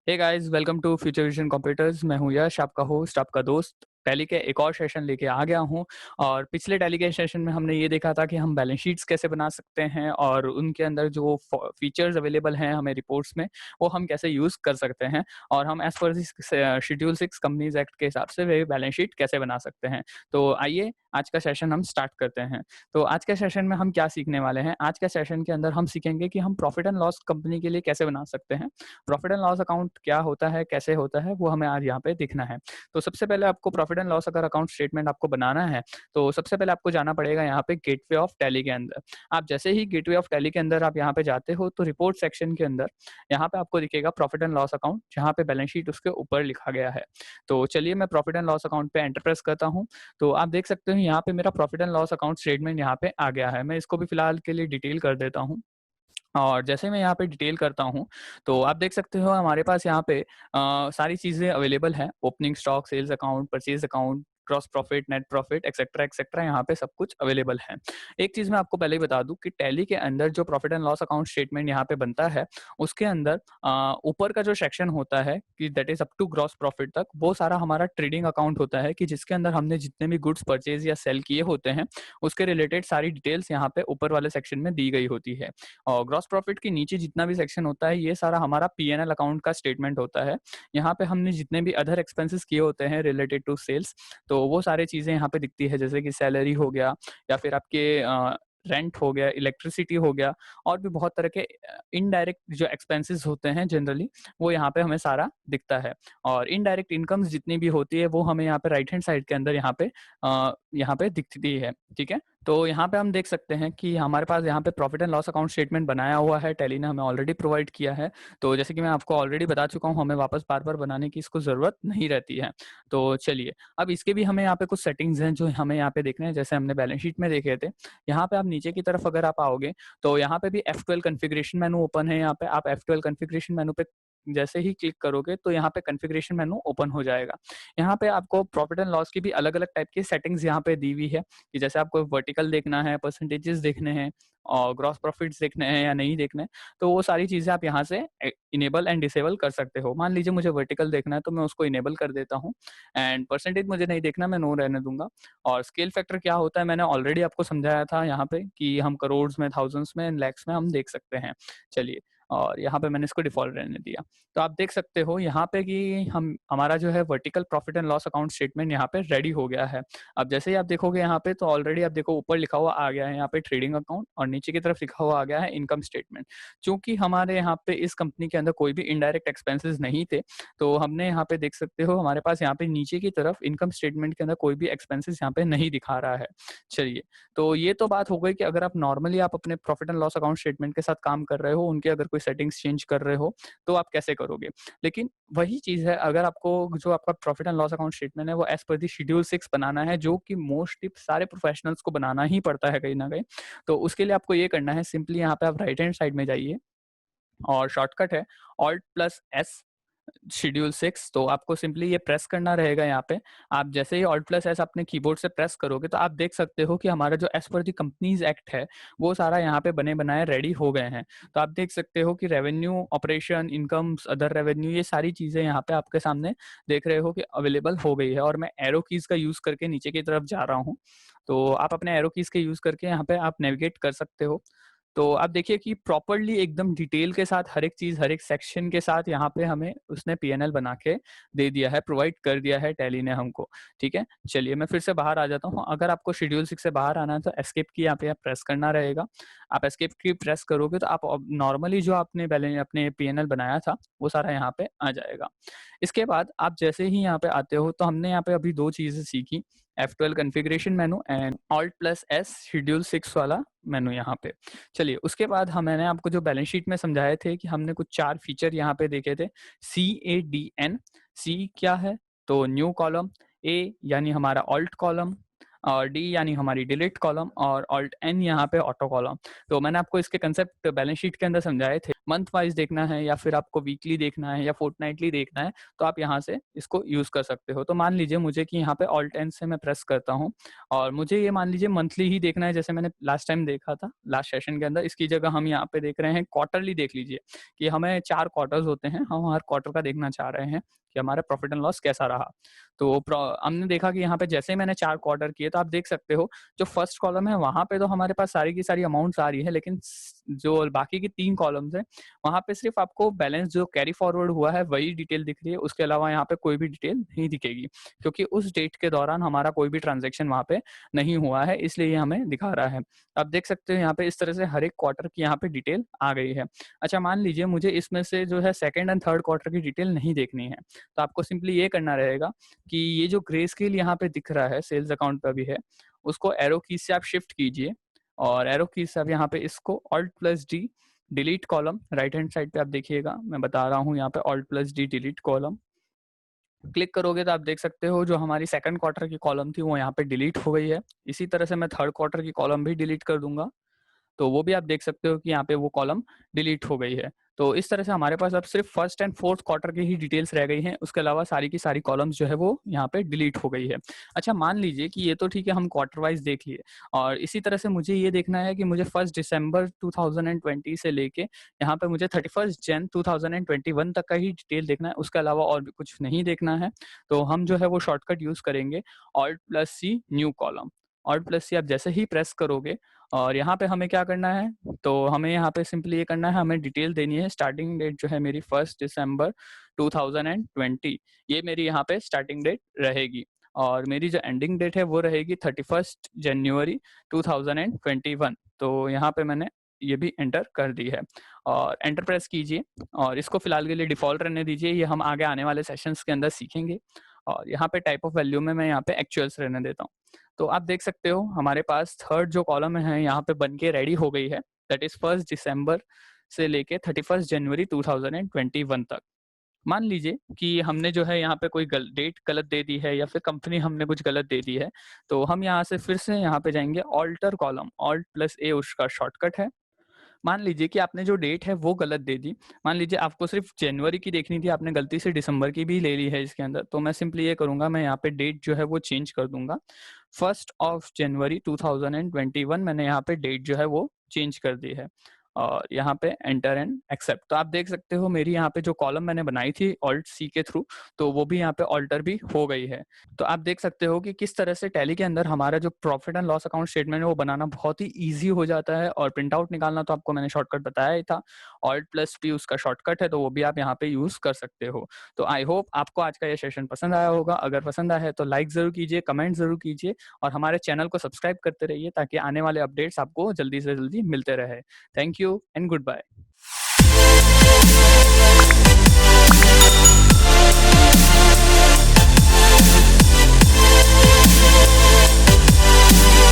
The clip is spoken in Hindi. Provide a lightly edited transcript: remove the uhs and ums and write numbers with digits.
Hey guys, welcome to Future Vision Computers. मैं हूं यश, आपका होस्ट, आपका दोस्त। टैली के एक और सेशन लेके आ गया हूं। और पिछले टैली के सेशन में हमने ये देखा था कि हम बैलेंस शीट्स कैसे बना सकते हैं और उनके अंदर जो फीचर्स अवेलेबल हैं हमें रिपोर्ट्स में, वो हम कैसे यूज़ कर सकते हैं। और हम as per schedule 6 companies act के हिसाब से वे बैलेंस शीट कैसे बना सकते हैं। तो आइए आज का सेशन हम स्टार्ट करते हैं। तो आज के सेशन में हम क्या सीखने वाले हैं? आज के सेशन के अंदर हम सीखेंगे कि हम प्रॉफिट एंड लॉस कंपनी के लिए कैसे बना सकते हैं। प्रॉफिट एंड लॉस अकाउंट क्या होता है, कैसे होता है, वो हमें आज यहाँ पे देखना है। तो सबसे पहले आपको प्रॉफिट एंड लॉस अगर अकाउंट स्टेटमेंट आपको बनाना है, तो सबसे पहले आपको जाना पड़ेगा यहाँ पे गेटवे ऑफ टैली के अंदर। आप जैसे ही गेटवे ऑफ टैली के अंदर आप यहाँ पे जाते हो, तो रिपोर्ट सेक्शन के अंदर यहाँ पे आपको दिखेगा प्रॉफिट एंड लॉस अकाउंट, जहाँ पे बैलेंस शीट उसके ऊपर लिखा गया है। तो चलिए मैं प्रॉफिट एंड लॉस अकाउंट पे एंटर प्रेस करता हूँ। तो आप देख सकते हो यहाँ पे मेरा profit and loss account statement यहाँ पे आ गया है। मैं इसको भी फिलहाल के लिए डिटेल कर देता हूँ। और जैसे मैं यहाँ पे डिटेल करता हूँ, तो आप देख सकते हो हमारे पास यहाँ पे सारी चीज़ें अवेलेबल हैं। Opening stock, sales account, purchase account, gross profit, net profit, etcetera etcetera, यहाँ पे सब कुछ अवेलेबल है। एक चीज़ मैं आपको पहले ही बता दूं कि टैली के अंदर जो profit and loss account statement यहाँ पे बनता है, उसके अंदर ऊपर का जो सेक्शन होता है कि that is up to gross profit तक, वो सारा हमारा ट्रेडिंग अकाउंट होता है कि जिसके अंदर हमने जितने भी गुड्स परचेज या सेल किए होते हैं, उसके रिलेटेड सारी डिटेल्स यहाँ पे ऊपर वाले सेक्शन में दी गई होती है। और ग्रॉस प्रॉफिट के नीचे जितना भी सेक्शन होता है, ये सारा हमारा पीएनएल अकाउंट का स्टेटमेंट होता है। यहाँ पे हमने जितने भी अदर एक्सपेंसेस किए होते हैं रिलेटेड टू सेल्स, तो वो सारी चीज़ें यहाँ पे दिखती है, जैसे कि सैलरी हो गया या फिर आपके रेंट हो गया, इलेक्ट्रिसिटी हो गया, और भी बहुत तरह के इनडायरेक्ट जो एक्सपेंसेस होते हैं जनरली, वो यहाँ पे हमें सारा दिखता है। और इनडायरेक्ट इनकम्स जितनी भी होती है, वो हमें यहाँ पे राइट हैंड साइड के अंदर यहाँ पे दिखती है। ठीक है, तो यहाँ पे हम देख सकते हैं कि हमारे पास यहाँ पे profit and loss account statement बनाया हुआ है, टैली ने हमें ऑलरेडी प्रोवाइड किया है। तो जैसे कि मैं आपको ऑलरेडी बता चुका हूँ, हमें वापस बार बार बनाने की इसको ज़रूरत नहीं रहती है। तो चलिए, अब इसके भी हमें यहाँ पे कुछ सेटिंग्स हैं जो हमें यहाँ पे देखने हैं, जैसे हमने बैलेंस शीट में देखे थे। यहाँ पे आप नीचे की तरफ अगर आप आओगे, तो यहाँ पे भी F12 कॉन्फ़िगरेशन मेनू ओपन है। यहाँ पे आप F12 कॉन्फ़िगरेशन मेनू पे जैसे ही क्लिक करोगे, तो यहाँ पे कॉन्फ़िगरेशन मेनू ओपन हो जाएगा। यहाँ पे आपको प्रॉफिट एंड लॉस की भी अलग-अलग टाइप की सेटिंग्स यहाँ पे दी हुई है कि जैसे आपको वर्टिकल देखना है, परसेंटेजेस देखने हैं और ग्रॉस प्रॉफिट्स देखने हैं या नहीं देखने हैं, तो वो सारी चीज़ें आप यहाँ से इनेबल एंड डिसेबल कर सकते हो। मान लीजिए मुझे वर्टिकल देखना है, तो मैं उसको इनेबल कर देता हूँ। एंड परसेंटेज मुझे नहीं देखना, मैं नो रहने दूंगा। और स्केल फैक्टर क्या होता है, मैंने ऑलरेडी आपको समझाया था यहाँ पे कि हम करोड्स में, थाउजेंड्स में, लैक्स में हम देख सकते हैं। चलिए, और यहाँ पे मैंने इसको डिफॉल्ट रहने दिया। तो आप देख सकते हो यहाँ पे कि हम हमारा जो है vertical profit and loss account statement यहाँ पे रेडी हो गया है। अब जैसे ही आप देखोगे यहाँ पे, तो ऑलरेडी आप देखो ऊपर लिखा हुआ आ गया है यहाँ पे ट्रेडिंग अकाउंट, और नीचे की तरफ लिखा हुआ आ गया है इनकम स्टेटमेंट। चूंकि हमारे यहाँ पे इस कंपनी के अंदर कोई भी इनडायरेक्ट एक्सपेंसेस नहीं थे, तो हमने यहाँ पे देख सकते हो हमारे पास यहाँ पे नीचे की तरफ इनकम स्टेटमेंट के अंदर कोई भी एक्सपेंसेस यहाँ पे नहीं दिखा रहा है। चलिए, तो ये तो बात हो गई कि अगर आप नॉर्मली आप अपने profit and loss account statement के साथ काम कर रहे हो, उनके अगर कोई सेटिंग्स चेंज कर रहे हो, तो आप कैसे करोगे। लेकिन वही चीज़ है, अगर आपको जो आपका profit and loss account statement है वो एज पर दी शेड्यूल 6 बनाना है, जो कि मोस्टली सारे प्रोफेशनल्स को बनाना ही पड़ता है कहीं न कहीं। तो उसके लिए आपको ये करना है, सिंपली यहाँ पे आप राइट हैंड साइड में जाइए और शॉर्टकट है ऑल्ट प्लस एस शेड्यूल 6। तो आपको सिंपली ये प्रेस करना रहेगा यहाँ पे। आप जैसे ही ऑल्ट प्लस एस अपने कीबोर्ड से प्रेस करोगे, तो आप देख सकते हो कि हमारा जो एज पर दी कंपनीज एक्ट है, वो सारा यहाँ पे बने बनाए रेडी हो गए हैं। तो आप देख सकते हो कि revenue, operation, incomes, other revenue, ये सारी चीज़ें यहाँ पे आपके सामने देख रहे हो कि अवेलेबल हो गई है। और मैं एरो कीज़ का यूज़ करके नीचे की तरफ जा रहा हूँ, तो आप अपने एरो कीज़ के यूज़ करके यहाँ पे आप नेविगेट कर सकते हो। तो आप देखिए कि प्रॉपर्ली एकदम डिटेल के साथ हर एक चीज़, हर एक सेक्शन के साथ यहाँ पे हमें उसने पीएनएल बना के दे दिया है, प्रोवाइड कर दिया है टैली ने हमको। ठीक है, चलिए मैं फिर से बाहर आ जाता हूँ। अगर आपको शेड्यूल 6 से बाहर आना है, तो एस्केप की यहाँ पे आप प्रेस करना रहेगा। आप एस्केप की प्रेस करोगे, तो आप नॉर्मली जो आपने पहले अपने पीएनएल बनाया था, वो सारा यहाँ पे आ जाएगा। इसके बाद आप जैसे ही यहाँ पे आते हो, तो हमने यहाँ पे अभी 2 चीज़ें सीखी, F12 configuration menu and Alt plus S schedule 6 वाला मेनू यहाँ पे। चलिए, उसके बाद मैंने आपको जो बैलेंस शीट में समझाए थे कि हमने कुछ 4 फीचर यहाँ पे देखे थे। CADN, C क्या है? तो न्यू कॉलम, A यानी हमारा ऑल्ट कॉलम, और डी यानी हमारी डिलीट कॉलम और ऑल्ट एन यहाँ पे ऑटो कॉलम। तो मैंने आपको इसके कंसेप्ट बैलेंस शीट के अंदर समझाए थे। मंथ वाइज देखना है या फिर आपको वीकली देखना है या फोर्टनाइटली देखना है, तो आप यहाँ से इसको यूज़ कर सकते हो। तो मान लीजिए मुझे कि यहाँ पे ऑल्ट एन से मैं प्रेस करता हूँ और मुझे ये मान लीजिए मंथली ही देखना है, जैसे मैंने लास्ट टाइम देखा था लास्ट सेशन के अंदर। इसकी जगह हम यहाँ पे देख रहे हैं क्वार्टरली। देख लीजिए कि हमें 4 क्वार्टर्स होते हैं, हम हर क्वार्टर का देखना चाह रहे हैं कि हमारा प्रॉफिट एंड लॉस कैसा रहा। तो हमने देखा कि यहाँ पे जैसे ही मैंने 4 क्वार्टर किए, तो आप देख सकते हो जो फर्स्ट कॉलम है वहाँ पे तो हमारे पास सारी की सारी अमाउंट्स आ रही है, लेकिन जो बाकी की 3 कॉलम्स हैं वहाँ पे सिर्फ आपको बैलेंस जो कैरी फॉरवर्ड हुआ है वही डिटेल दिख रही है। उसके अलावा यहाँ पे कोई भी डिटेल नहीं दिखेगी, क्योंकि उस डेट के दौरान हमारा कोई भी ट्रांजेक्शन वहाँ पे नहीं हुआ है, इसलिए ये हमें दिखा रहा है। आप देख सकते हो यहाँ पे इस तरह से हर एक क्वार्टर की यहाँ पे डिटेल आ गई है। अच्छा, मान लीजिए मुझे इसमें से जो है सेकंड एंड थर्ड क्वार्टर की डिटेल नहीं देखनी है, तो आपको सिंपली ये करना रहेगा कि ये जो ग्रे स्केल यहाँ पे दिख रहा है सेल्स अकाउंट पे भी है, उसको एरो की से आप शिफ्ट कीजिए और एरो की से आप यहाँ पे इसको alt plus D delete column, right hand side पे आप देखिएगा, मैं बता रहा हूँ यहाँ पे alt plus D delete column click करोगे तो आप देख सकते हो जो हमारी सेकंड क्वार्टर की कॉलम थी वो यहाँ पे डिलीट हो गई है। इसी तरह से मैं थर्ड क्वार्टर की कॉलम भी डिलीट कर दूंगा, तो वो भी आप देख सकते हो कि यहाँ पे वो कॉलम डिलीट हो गई है। तो इस तरह से हमारे पास अब सिर्फ फर्स्ट एंड फोर्थ क्वार्टर की ही डिटेल्स रह गई हैं, उसके अलावा सारी की सारी कॉलम्स जो है वो यहाँ पे डिलीट हो गई है। अच्छा, मान लीजिए कि ये तो ठीक है, हम क्वार्टर वाइज देख लिए, और इसी तरह से मुझे ये देखना है कि मुझे 1 दिसंबर 2020 से लेके यहाँ पे मुझे 31 जन 2021 तक का ही डिटेल देखना है, उसके अलावा और भी कुछ नहीं देखना है। तो हम जो है वो शॉर्टकट यूज़ करेंगे ऑल्ट प्लस सी न्यू कॉलम। ऑल्ट प्लस सी आप जैसे ही प्रेस करोगे और यहाँ पे हमें क्या करना है, तो हमें यहाँ पे सिंपली ये करना है, हमें डिटेल देनी है। स्टार्टिंग डेट जो है मेरी 1 दिसंबर 2020, ये मेरी यहाँ पे स्टार्टिंग डेट रहेगी, और मेरी जो एंडिंग डेट है वो रहेगी 31 जनवरी 2021। तो यहाँ पे मैंने ये भी एंटर कर दी है और एंटर प्रेस कीजिए, और इसको फिलहाल के लिए डिफॉल्ट रहने दीजिए, ये हम आगे आने वाले सेशंस के अंदर सीखेंगे। और यहाँ पे टाइप ऑफ वैल्यू में मैं यहाँ पे एक्चुअल्स रहने देता हूँ। तो आप देख सकते हो हमारे पास थर्ड जो कॉलम है यहाँ पे बन के रेडी हो गई है, दैट इज 1 दिसंबर से लेके 31 जनवरी 2021 तक। मान लीजिए कि हमने जो है यहाँ पे कोई डेट गलत दे दी है या फिर कंपनी हमने कुछ गलत दे दी है, तो हम यहाँ से फिर से यहाँ पे जाएंगे ऑल्टर कॉलम, ऑल्ट प्लस ए उसका शॉर्टकट है। मान लीजिए कि आपने जो डेट है वो गलत दे दी, मान लीजिए आपको सिर्फ जनवरी की देखनी थी, आपने गलती से दिसंबर की भी ले ली है इसके अंदर, तो मैं सिंपली ये करूंगा, मैं यहाँ पे डेट जो है वो चेंज कर दूंगा। 1 जनवरी 2021 मैंने यहाँ पे डेट जो है वो चेंज कर दी है, और यहाँ पे एंटर एंड एक्सेप्ट। तो आप देख सकते हो मेरी यहाँ पे जो कॉलम मैंने बनाई थी ऑल्ट सी के थ्रू, तो वो भी यहाँ पे ऑल्टर भी हो गई है। तो आप देख सकते हो कि किस तरह से टैली के अंदर हमारा जो profit and loss account statement है वो बनाना बहुत ही ईजी हो जाता है, और प्रिंट आउट निकालना तो आपको मैंने शॉर्टकट बताया ही था, ऑल्ट प्लस पी उसका शॉर्टकट है, तो वो भी आप यहाँ पे यूज कर सकते हो। तो आई होप आपको आज का ये सेशन पसंद आया होगा। अगर पसंद आया है तो लाइक जरूर कीजिए, कमेंट जरूर कीजिए, और हमारे चैनल को सब्सक्राइब करते रहिए ताकि आने वाले अपडेट्स आपको जल्दी से जल्दी मिलते रहे। Thank you and good bye.